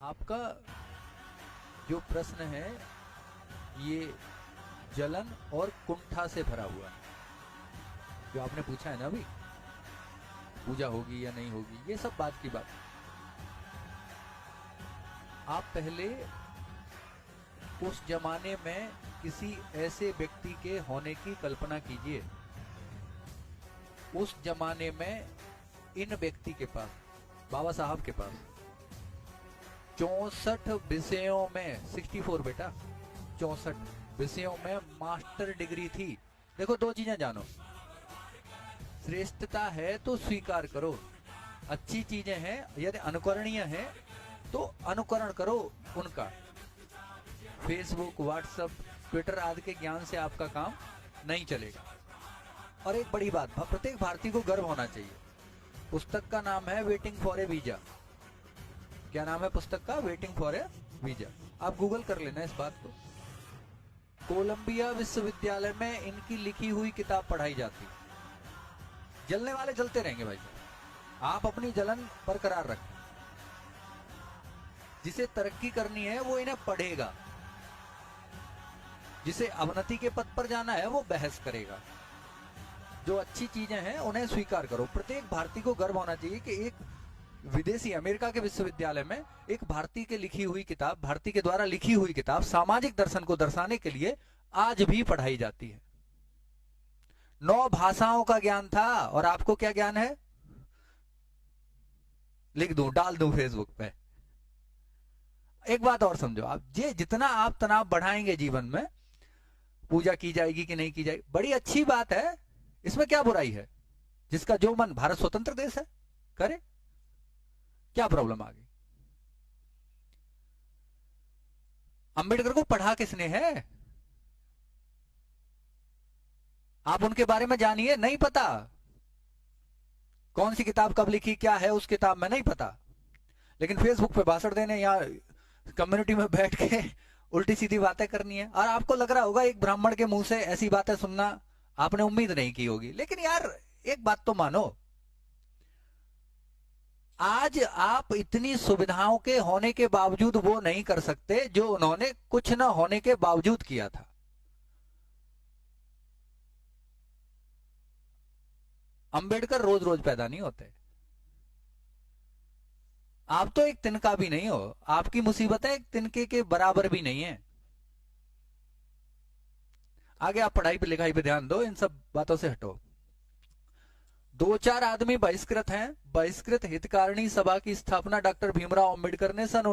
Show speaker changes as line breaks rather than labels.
आपका जो प्रश्न है ये जलन और कुंठा से भरा हुआ है। जो आपने पूछा है ना अभी, पूजा होगी या नहीं होगी, ये सब बात की बात। आप पहले उस जमाने में किसी ऐसे व्यक्ति के होने की कल्पना कीजिए। उस जमाने में इन व्यक्ति के पास, बाबा साहब के पास 64 विषयों में, 64 बेटा, 64 विषयों में मास्टर डिग्री थी। देखो, दो चीजें जानो, श्रेष्ठता है तो स्वीकार करो, अच्छी चीजें हैं, यदि अनुकरणीय है तो अनुकरण करो उनका। फेसबुक, व्हाट्सएप, ट्विटर आदि के ज्ञान से आपका काम नहीं चलेगा। और एक बड़ी बात, प्रत्येक भारतीय को गर्व होना चाहिए। पुस्तक का नाम है वेटिंग फॉर ए वीजा। क्या नाम है पुस्तक का? Waiting for A visa. आप गूगल कर लेना इस बात को। कोलंबिया विश्वविद्यालय में इनकी लिखी हुई किताब पढ़ाई जाती। जलने वाले जलते रहेंगे भाई साहब, आप अपनी जलन बरकरार रखें। जिसे तरक्की करनी है वो इन्हें पढ़ेगा, जिसे अवनति के पथ पर जाना है वो बहस करेगा। जो अच्छी चीजें हैं उन्हें स्वीकार करो। प्रत्येक भारतीय को गर्व होना चाहिए कि एक विदेशी, अमेरिका के विश्वविद्यालय में एक भारतीय के लिखी हुई किताब, भारतीय के द्वारा लिखी हुई किताब सामाजिक दर्शन को दर्शाने के लिए आज भी पढ़ाई जाती है। 9 भाषाओं का ज्ञान था, और आपको क्या ज्ञान है? लिख दूं, डाल दूं फेसबुक पे। एक बात और समझो, आप जितना आप तनाव बढ़ाएंगे जीवन में, पूजा की जाएगी कि नहीं की जाएगी, बड़ी अच्छी बात है, इसमें क्या बुराई है? जिसका जो मन, भारत स्वतंत्र देश है, करे, क्या प्रॉब्लम आ गई? अंबेडकर को पढ़ा किसने है? आप उनके बारे में जानिए, नहीं पता कौन सी किताब कब लिखी, क्या है उस किताब में, नहीं पता। लेकिन फेसबुक पे भाषण देने या कम्युनिटी में बैठ के उल्टी सीधी बातें करनी है। और आपको लग रहा होगा एक ब्राह्मण के मुंह से ऐसी बातें सुनना आपने उम्मीद नहीं की होगी। लेकिन यार एक बात तो मानो, आज आप इतनी सुविधाओं के होने के बावजूद वो नहीं कर सकते जो उन्होंने कुछ न होने के बावजूद किया था। अंबेडकर रोज रोज पैदा नहीं होते। आप तो एक तिनका भी नहीं हो, आपकी मुसीबतें एक तिनके के बराबर भी नहीं है। आगे आप पढ़ाई पे लिखाई पे ध्यान दो, इन सब बातों से हटो। 2-4 आदमी बहिष्कृत हैं। बहिष्कृत हितकारिणी सभा की स्थापना डॉक्टर भीमराव अंबेडकर ने सन